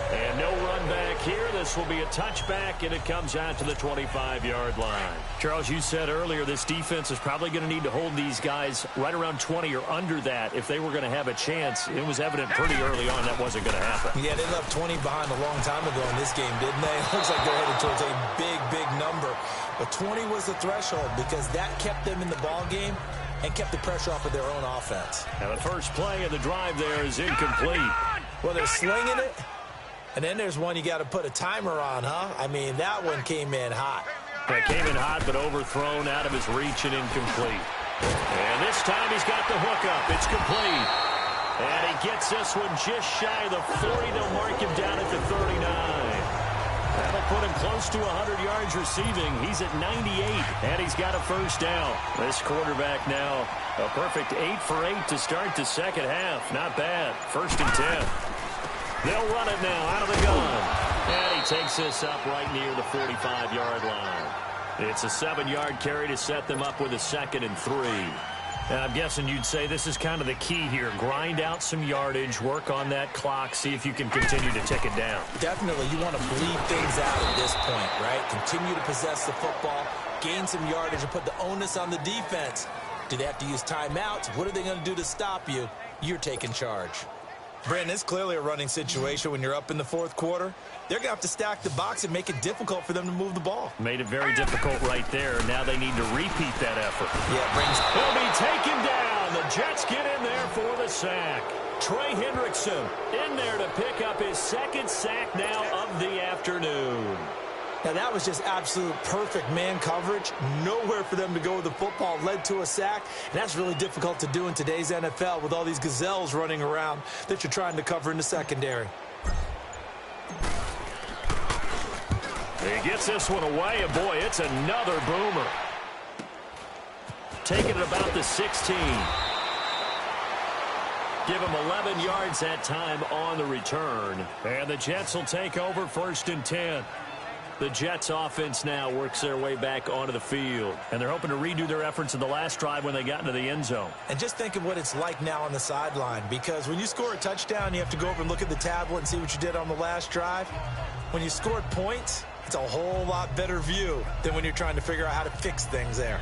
And no run back here. This will be a touchback, and it comes out to the 25-yard line. Charles, you said earlier this defense is probably going to need to hold these guys right around 20 or under that if they were going to have a chance. It was evident pretty early on that wasn't going to happen. Yeah, they left 20 behind a long time ago in this game, didn't they? It looks like they're headed towards a big, big number. But 20 was the threshold because that kept them in the ball game and kept the pressure off of their own offense. Now the first play of the drive there is incomplete. Well, they're slinging it. And then there's one you got to put a timer on, huh? I mean, that one came in hot. That came in hot, but overthrown out of his reach and incomplete. And this time he's got the hook up. It's complete. And he gets this one just shy of the 40. They'll mark him down at the 39. That'll put him close to 100 yards receiving. He's at 98, and he's got a first down. This quarterback now, a perfect 8 for 8 to start the second half. Not bad. 1st and 10. They'll run it now out of the gun. And he takes this up right near the 45-yard line. It's a 7-yard carry to set them up with a 2nd and 3. And I'm guessing you'd say this is kind of the key here. Grind out some yardage, work on that clock, see if you can continue to tick it down. Definitely. You want to bleed things out at this point, right? Continue to possess the football, gain some yardage, and put the onus on the defense. Do they have to use timeouts? What are they going to do to stop you? You're taking charge. Brandon, it's clearly a running situation when you're up in the 4th quarter. They're going to have to stack the box and make it difficult for them to move the ball. Made it very difficult right there. Now they need to repeat that effort. Yeah, it brings... He'll be taken down. The Jets get in there for the sack. Trey Hendrickson in there to pick up his 2nd sack now of the afternoon. Now, that was just absolute perfect man coverage. Nowhere for them to go with the football. Led to a sack. And that's really difficult to do in today's NFL with all these gazelles running around that you're trying to cover in the secondary. He gets this one away, and boy, it's another boomer. Taking it about the 16. Give him 11 yards that time on the return. And the Jets will take over 1st and 10. The Jets offense now works their way back onto the field. And they're hoping to redo their efforts in the last drive when they got into the end zone. And just think of what it's like now on the sideline. Because when you score a touchdown, you have to go over and look at the tablet and see what you did on the last drive. When you scored points, it's a whole lot better view than when you're trying to figure out how to fix things there.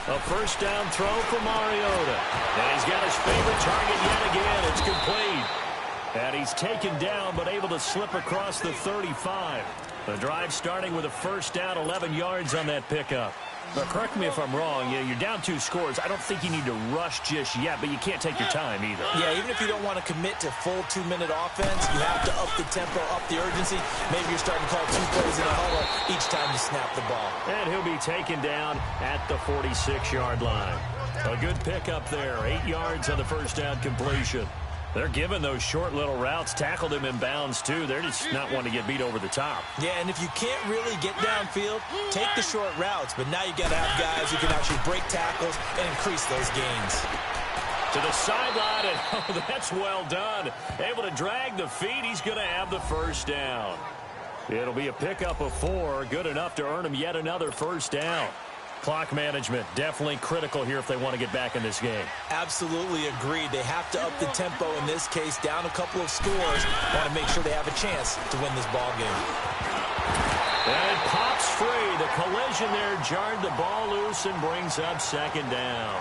A first down throw for Mariota. And he's got his favorite target yet again. It's complete. And he's taken down but able to slip across the 35. The drive starting with a first down, 11 yards on that pickup. But correct me if I'm wrong, you're down 2 scores. I don't think you need to rush just yet, but you can't take your time either. Yeah, even if you don't want to commit to full 2-minute offense, you have to up the tempo, up the urgency. Maybe you're starting to call 2 plays in a huddle each time you snap the ball. And he'll be taken down at the 46-yard line. A good pickup there, 8 yards on the first down completion. They're giving those short little routes, tackled him in bounds, too. They're just not wanting to get beat over the top. Yeah, and if you can't really get downfield, take the short routes. But now you got to have guys who can actually break tackles and increase those gains. To the sideline, and oh, that's well done. Able to drag the feet. He's going to have the first down. It'll be a pickup of 4, good enough to earn him yet another first down. Clock management, definitely critical here if they want to get back in this game. Absolutely agreed. They have to up the tempo in this case, down a couple of scores. Want to make sure they have a chance to win this ball game. And it pops free. The collision there jarred the ball loose and brings up second down.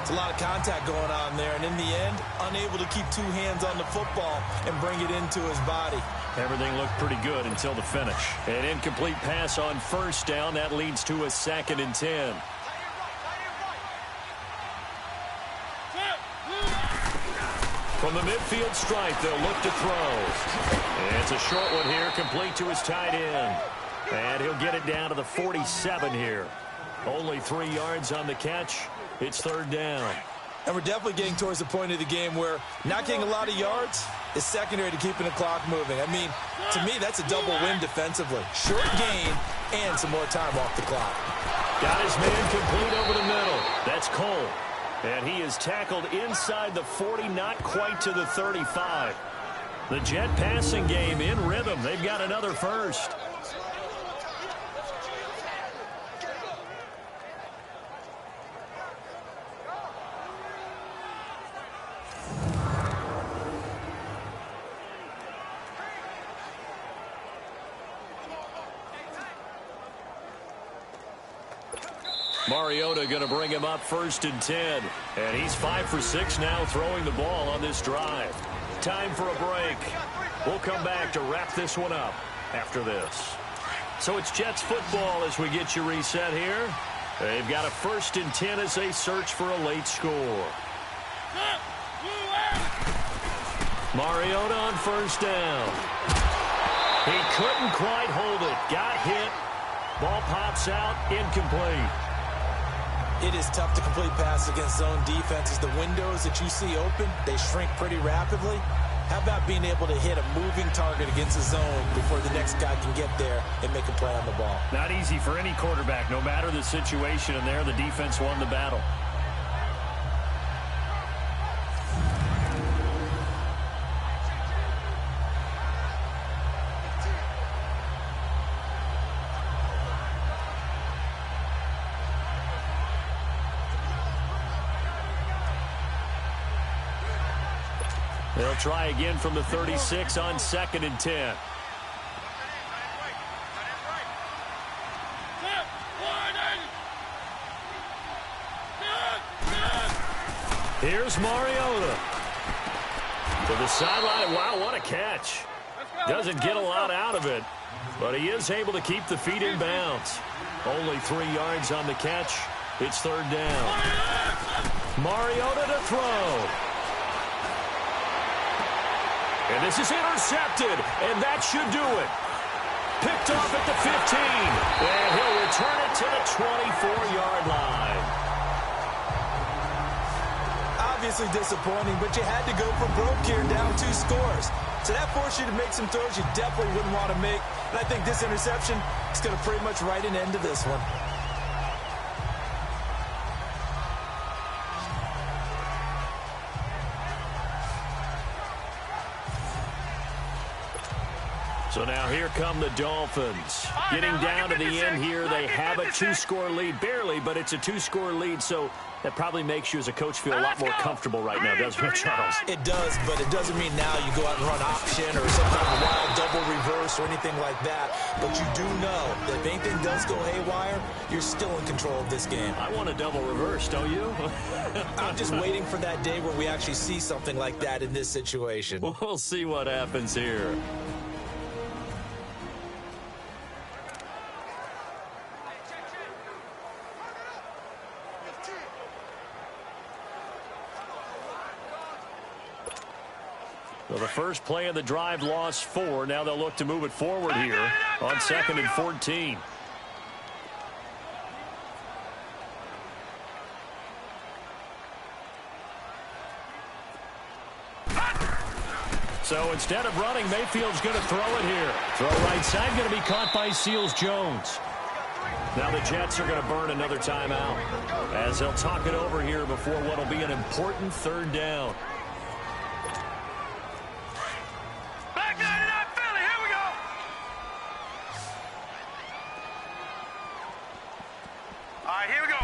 It's a lot of contact going on there, and in the end, unable to keep 2 hands on the football and bring it into his body. Everything looked pretty good until the finish. An incomplete pass on first down. That leads to a 2nd and 10. From the midfield stripe, they'll look to throw. And it's a short one here, complete to his tight end. And he'll get it down to the 47 here. Only 3 yards on the catch. It's 3rd down. And we're definitely getting towards the point of the game where not getting a lot of yards is secondary to keeping the clock moving. I mean, to me, that's a double win defensively. Short gain and some more time off the clock. Got his man complete over the middle. That's Cole. And he is tackled inside the 40, not quite to the 35. The Jet passing game in rhythm. They've got another first. Mariota going to bring him up 1st and 10. And he's 5 for 6 now throwing the ball on this drive. Time for a break. We'll come back to wrap this one up after this. So it's Jets football as we get you reset here. They've got a 1st and 10 as they search for a late score. Mariota on 1st down. He couldn't quite hold it. Got hit. Ball pops out. Incomplete. It is tough to complete passes against zone defenses. The windows that you see open, they shrink pretty rapidly. How about being able to hit a moving target against a zone before the next guy can get there and make a play on the ball? Not easy for any quarterback, no matter the situation, and there the defense won the battle. They'll try again from the 36 on 2nd and 10. Here's Mariota. To the sideline. Wow, what a catch. Doesn't get a lot out of it, but he is able to keep the feet in bounds. Only 3 yards on the catch. It's 3rd down. Mariota to throw. And this is intercepted, and that should do it. Picked off at the 15, and he'll return it to the 24-yard line. Obviously disappointing, but you had to go for broke here, down 2 scores. So that forced you to make some throws you definitely wouldn't want to make. And I think this interception is going to pretty much write an end to this one. So now here come the Dolphins. Getting down to the end here, they have a 2-score lead. Barely, but it's a 2-score lead, so that probably makes you as a coach feel a lot more comfortable right now, doesn't it, Charles? It does, but it doesn't mean now you go out and run option or some kind of wild double reverse or anything like that. But you do know that if anything does go haywire, you're still in control of this game. I want a double reverse, don't you? I'm just waiting for that day where we actually see something like that in this situation. We'll see what happens here. Well, the first play of the drive lost 4. Now they'll look to move it forward here on 2nd and 14. So instead of running, Mayfield's going to throw it here. Throw right side, going to be caught by Seals-Jones. Now the Jets are going to burn another timeout as they'll talk it over here before what will be an important third down. Back 99 Philly, here we go. All right, here we go.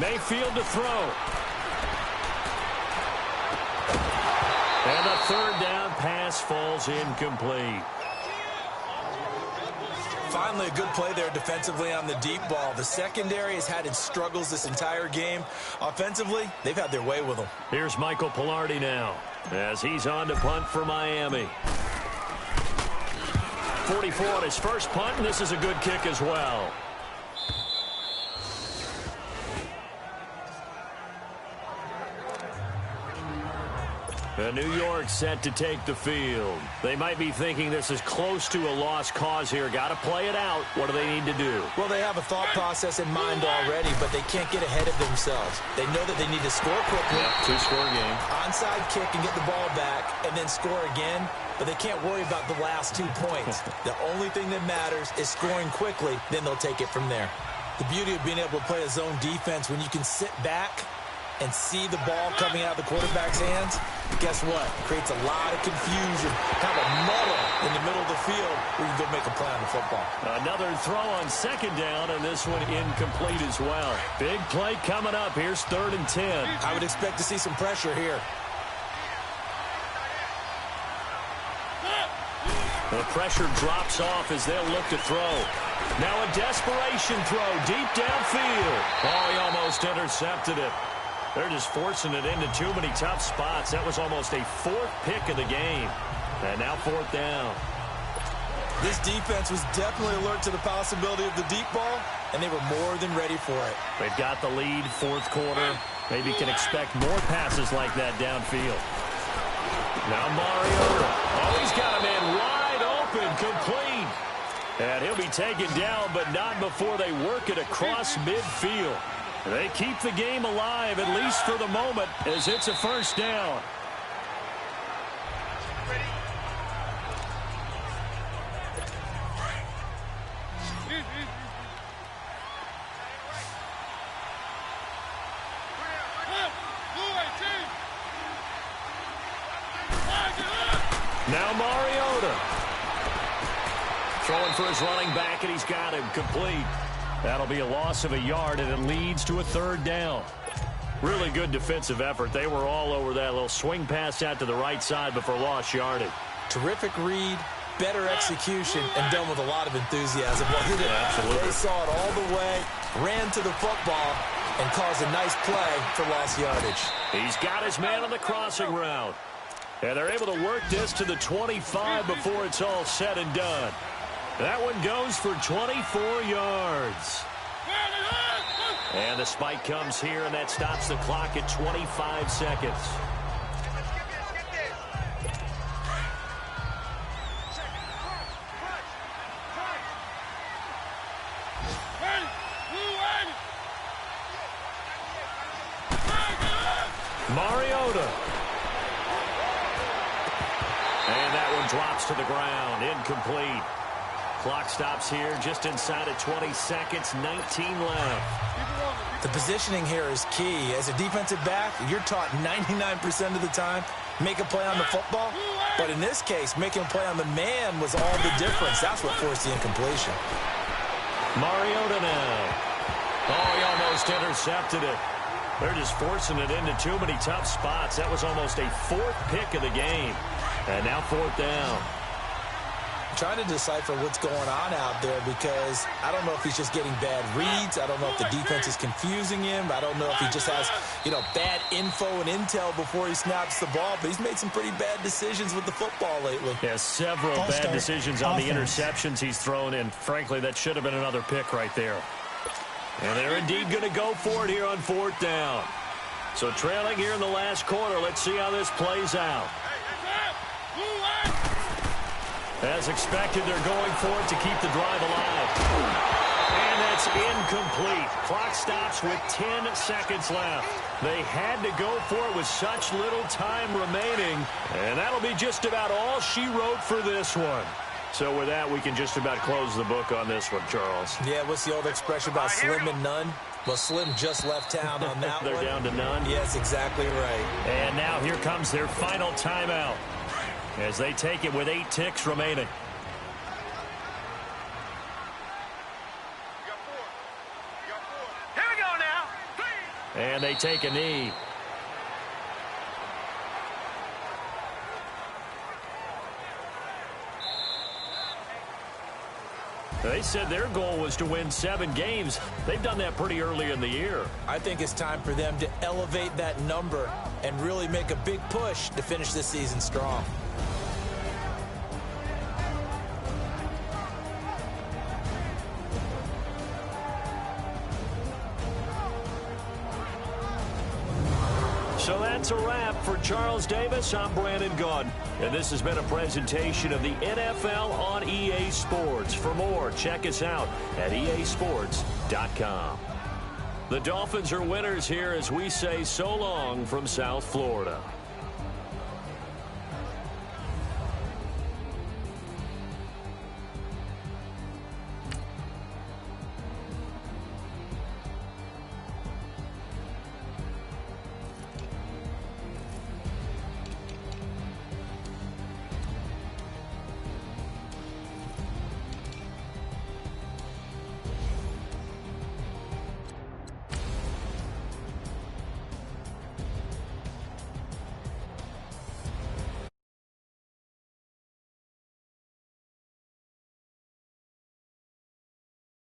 Mayfield to throw. And a third down pass falls incomplete. Finally, a good play there defensively on the deep ball. The secondary has had its struggles this entire game. Offensively, they've had their way with them. Here's Michael Pilardi now as he's on to punt for Miami. 44 on his first punt, and this is a good kick as well. New York set to take the field. They might be thinking this is close to a lost cause here. Got to play it out. What do they need to do? Well, they have a thought process in mind already, but they can't get ahead of themselves. They know that they need to score quickly. Yeah, two-score game. Onside kick and get the ball back and then score again, but they can't worry about the last 2 points. The only thing that matters is scoring quickly, then they'll take it from there. The beauty of being able to play a zone defense when you can sit back and see the ball coming out of the quarterback's hands, guess what? Creates a lot of confusion, kind of a muddle in the middle of the field where you can go make a play on the football. Another throw on second down, and this one incomplete as well. Big play coming up. Here's 3rd and 10. I would expect to see some pressure here. The pressure drops off as they'll look to throw. Now a desperation throw deep downfield. Oh, he almost intercepted it. They're just forcing it into too many tough spots. That was almost a 4th pick of the game. And now 4th down. This defense was definitely alert to the possibility of the deep ball, and they were more than ready for it. They've got the lead, 4th quarter. Maybe can expect more passes like that downfield. Now Mariota. Oh, he's got a man wide open, complete. And he'll be taken down, but not before they work it across midfield. They keep the game alive, at least for the moment, as it's a 1st down. Now Mariota. Throwing for his running back, and he's got him complete. That'll be a loss of a yard, and it leads to a 3rd down. Really good defensive effort. They were all over that little swing pass out to the right side before lost yardage. Terrific read, better execution, and done with a lot of enthusiasm. Wasn't it? Absolutely. They saw it all the way, ran to the football, and caused a nice play for lost yardage. He's got his man on the crossing route. And they're able to work this to the 25 before it's all said and done. That one goes for 24 yards. And the spike comes here, and that stops the clock at 25 seconds. Mariota. And that one drops to the ground, incomplete. Clock stops here just inside of 20 seconds, 19 left. The positioning here is key. As a defensive back, you're taught 99% of the time, make a play on the football. But in this case, making a play on the man was all the difference. That's what forced the incompletion. Mariota now. Oh, he almost intercepted it. They're just forcing it into too many tough spots. That was almost a 4th pick of the game. And now 4th down. Trying to decipher what's going on out there because I don't know if he's just getting bad reads. I don't know if the defense is confusing him. I don't know if he just has, bad info and intel before he snaps the ball. But he's made some pretty bad decisions with the football lately. Yeah, several bad decisions on the interceptions he's thrown in. Frankly, that should have been another pick right there. And they're indeed going to go for it here on 4th down. So trailing here in the last quarter. Let's see how this plays out. As expected, they're going for it to keep the drive alive. And that's incomplete. Clock stops with 10 seconds left. They had to go for it with such little time remaining, and that'll be just about all she wrote for this one. So with that, we can just about close the book on this one, Charles. Yeah, what's the old expression about slim and none? Well, Slim just left town on that They're one. down to none. Yes, exactly right. And now here comes their final timeout as they take it with 8 ticks remaining. Here we go now. And they take a knee. They said their goal was to win 7 games. They've done that pretty early in the year. I think it's time for them to elevate that number and really make a big push to finish this season strong. So that's a wrap for Charles Davis. I'm Brandon Gaudin, and this has been a presentation of the NFL on EA Sports. For more, check us out at easports.com. The Dolphins are winners here as we say so long from South Florida.